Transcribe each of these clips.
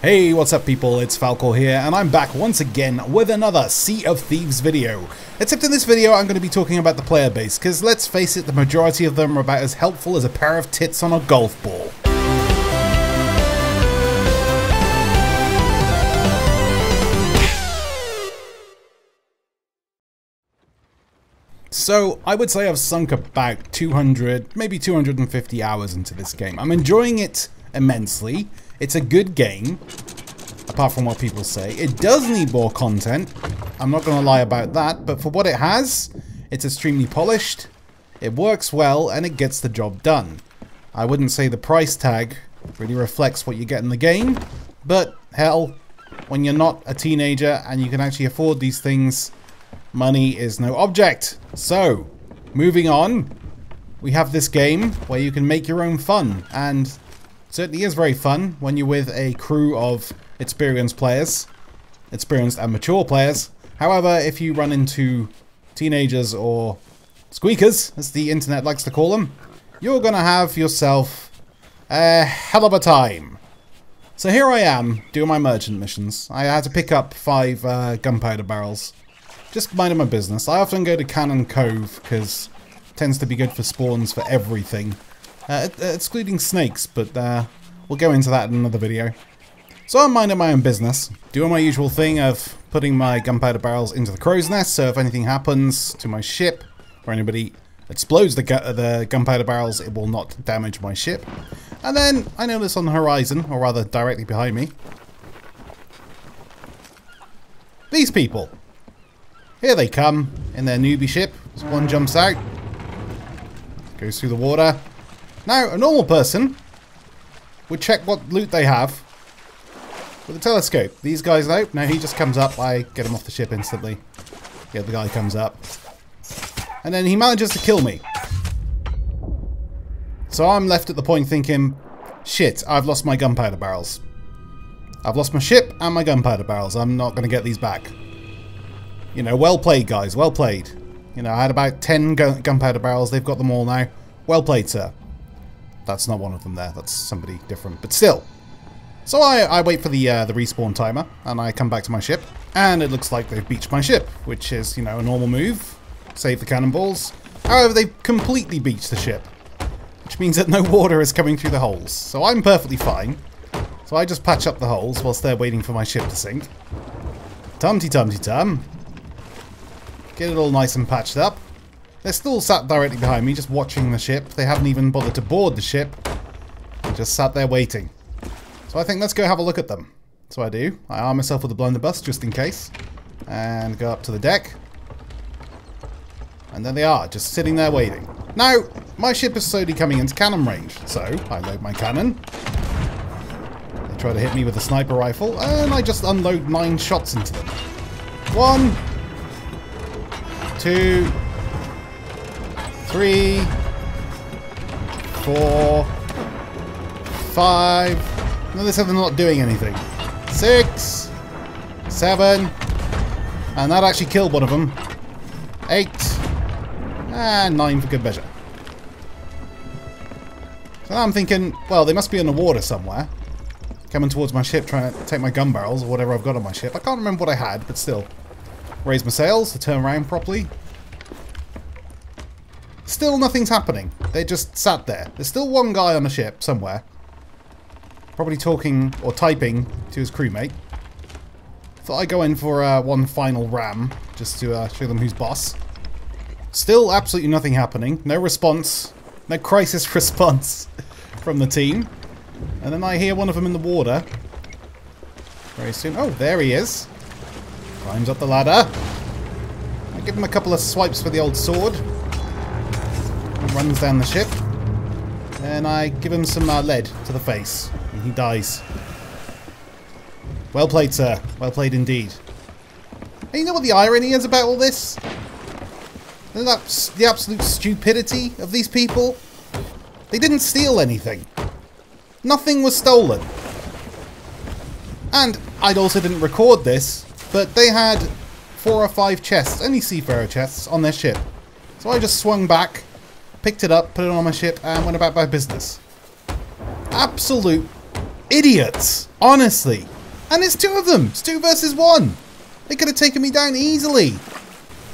Hey, what's up people, it's Falcore here, and I'm back once again with another Sea of Thieves video. Except in this video I'm going to be talking about the player base, because let's face it, the majority of them are about as helpful as a pair of tits on a golf ball. So, I would say I've sunk about 200, maybe 250 hours into this game. I'm enjoying it immensely. It's a good game, apart from what people say. It does need more content, I'm not going to lie about that, but for what it has, it's extremely polished, it works well, and it gets the job done. I wouldn't say the price tag really reflects what you get in the game, but hell, when you're not a teenager and you can actually afford these things, money is no object. So, moving on, we have this game where you can make your own fun, and it certainly is very fun when you're with a crew of experienced players, experienced and mature players. However, if you run into teenagers or squeakers, as the internet likes to call them, you're gonna have yourself a hell of a time. So here I am, doing my merchant missions. I had to pick up 5 gunpowder barrels. Just minding my business. I often go to Cannon Cove because it tends to be good for spawns for everything. Excluding snakes, but we'll go into that in another video. So I'm minding my own business, doing my usual thing of putting my gunpowder barrels into the crow's nest, so if anything happens to my ship, or anybody explodes the gunpowder barrels, it will not damage my ship. And then I notice on the horizon, or rather directly behind me, these people. Here they come, in their newbie ship. One jumps out, goes through the water. Now, a normal person would check what loot they have with a telescope. These guys, though, no, he just comes up. I get him off the ship instantly. The other guy comes up. And then he manages to kill me. So I'm left at the point thinking, shit, I've lost my gunpowder barrels. I've lost my ship and my gunpowder barrels. I'm not going to get these back. You know, well played, guys. Well played. You know, I had about 10 gunpowder barrels. They've got them all now. Well played, sir. That's not one of them there. That's somebody different. But still. So I wait for the respawn timer, and I come back to my ship, and it looks like they've beached my ship, which is, you know, a normal move. Save the cannonballs. However, they've completely beached the ship, which means that no water is coming through the holes. So I'm perfectly fine. So I just patch up the holes whilst they're waiting for my ship to sink. Tum-ty-tum-ty-tum. Get it all nice and patched up. They're still sat directly behind me, just watching the ship. They haven't even bothered to board the ship. They just sat there waiting. So I think let's go have a look at them. So I do. I arm myself with a blunderbuss just in case. And go up to the deck. And there they are, just sitting there waiting. Now, my ship is slowly coming into cannon range. So I load my cannon. They try to hit me with a sniper rifle. And I just unload 9 shots into them. 1, 2, 3, 4, 5. Notice how they're not doing anything. 6, 7, and that actually killed one of them. 8, and 9 for good measure. So now I'm thinking, well, they must be in the water somewhere. Coming towards my ship, trying to take my gun barrels or whatever I've got on my ship. I can't remember what I had, but still. Raise my sails to turn around properly. Still nothing's happening. They just sat there. There's still one guy on the ship somewhere. Probably talking or typing to his crewmate. Thought I'd go in for one final ram. Just to show them who's boss. Still absolutely nothing happening. No response. No crisis response from the team. And then I hear one of them in the water. Very soon. Oh, there he is. Climbs up the ladder. I give him a couple of swipes for the old sword. He runs down the ship. And I give him some lead to the face. And he dies. Well played, sir. Well played indeed. And you know what the irony is about all this? Isn't that the absolute stupidity of these people? They didn't steal anything. Nothing was stolen. And I also didn't record this, but they had 4 or 5 chests, only seafarer chests, on their ship. So I just swung back, picked it up, put it on my ship, and went about my business. Absolute idiots, honestly. And it's 2 of them. It's 2 versus 1. They could have taken me down easily.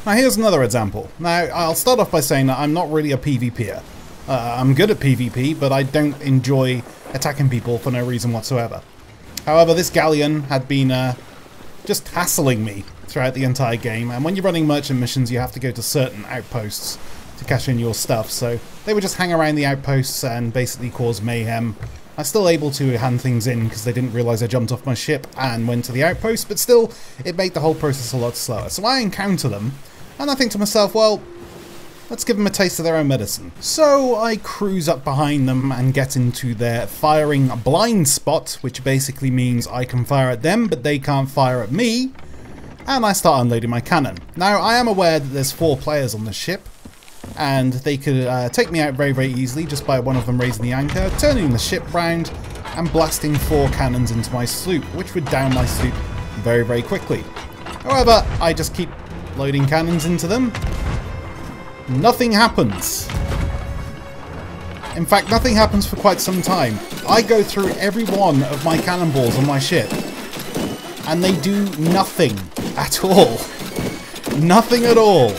Now here's another example. Now I'll start off by saying that I'm not really a PvPer. I'm good at PvP, but I don't enjoy attacking people for no reason whatsoever. However, this galleon had been just hassling me throughout the entire game, and when you're running merchant missions you have to go to certain outposts to cash in your stuff, so they would just hang around the outposts and basically cause mayhem. I'm still able to hand things in because they didn't realise I jumped off my ship and went to the outpost, but still, it made the whole process a lot slower. So I encounter them, and I think to myself, well, let's give them a taste of their own medicine. So I cruise up behind them and get into their firing blind spot, which basically means I can fire at them, but they can't fire at me, and I start unloading my cannon. Now, I am aware that there's 4 players on the ship, and they could take me out very, very easily just by one of them raising the anchor, turning the ship round, and blasting 4 cannons into my sloop, which would down my sloop very, very quickly. However, I just keep loading cannons into them. Nothing happens. In fact, nothing happens for quite some time. I go through every one of my cannonballs on my ship, and they do nothing at all. Nothing at all.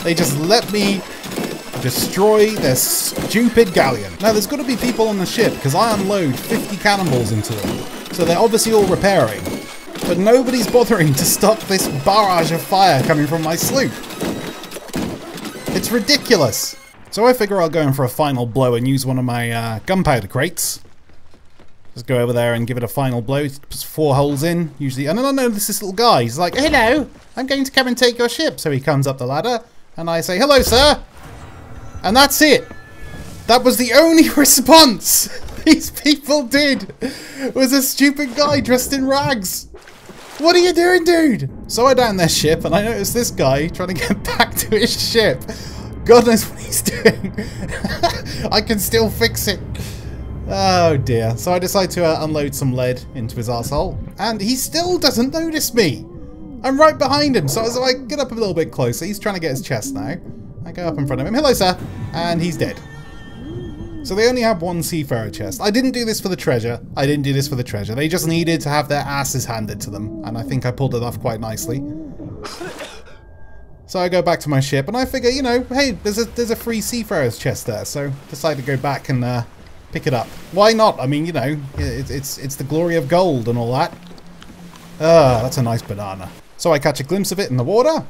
They just let me destroy their stupid galleon. Now, there's got to be people on the ship, because I unload 50 cannonballs into them. So they're obviously all repairing. But nobody's bothering to stop this barrage of fire coming from my sloop. It's ridiculous. So I figure I'll go in for a final blow and use one of my gunpowder crates. Just go over there and give it a final blow. Puts 4 holes in, usually. And then I notice this little guy. He's like, hello, I'm going to come and take your ship. So he comes up the ladder, and I say, hello, sir. And that's it. That was the only response these people did. Was a stupid guy dressed in rags. What are you doing, dude? So I down their ship, and I notice this guy trying to get back to his ship. God knows what he's doing. I can still fix it. Oh dear. So I decide to unload some lead into his arsehole, and he still doesn't notice me. I'm right behind him, so I get up a little bit closer. He's trying to get his chest now. I go up in front of him. Hello, sir. And he's dead. So they only have 1 seafarer chest. I didn't do this for the treasure. I didn't do this for the treasure. They just needed to have their asses handed to them, and I think I pulled it off quite nicely. So I go back to my ship, and I figure, you know, hey, there's a free seafarer's chest there, so decide to go back and pick it up. Why not? I mean, you know, it's the glory of gold and all that. That's a nice banana. So I catch a glimpse of it in the water,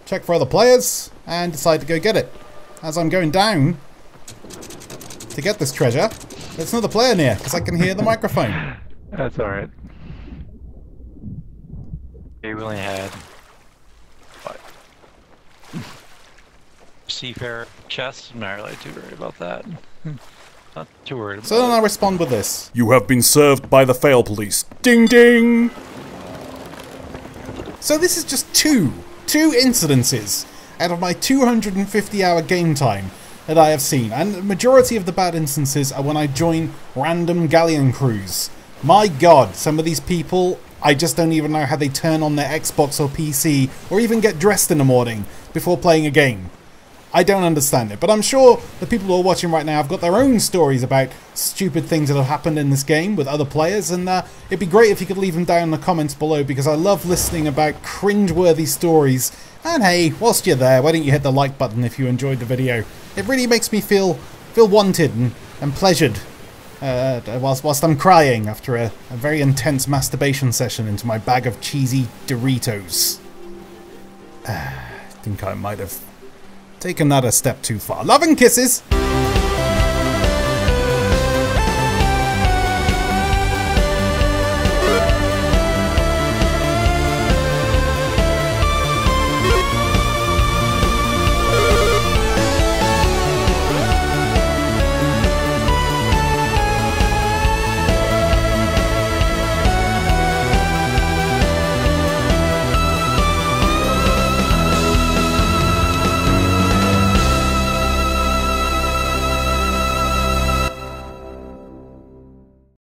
check for other players, and decide to go get it. As I'm going down to get this treasure, there's another player near, because I can hear the microphone. That's alright. We only had what? Seafarer chests. I'm not really too worried about that. Not too worried about it. So then I respond with this. You have been served by the fail police. Ding ding! So this is just two incidences out of my 250-hour game time that I have seen, and the majority of the bad instances are when I join random galleon crews. My god, some of these people, I just don't even know how they turn on their Xbox or PC, or even get dressed in the morning before playing a game. I don't understand it, but I'm sure the people who are watching right now have got their own stories about stupid things that have happened in this game with other players, and it'd be great if you could leave them down in the comments below, because I love listening about cringe-worthy stories. And hey, whilst you're there, why don't you hit the like button if you enjoyed the video? It really makes me feel wanted and pleasured whilst I'm crying after a very intense masturbation session into my bag of cheesy Doritos. I think I might have taken that a step too far. Love and kisses!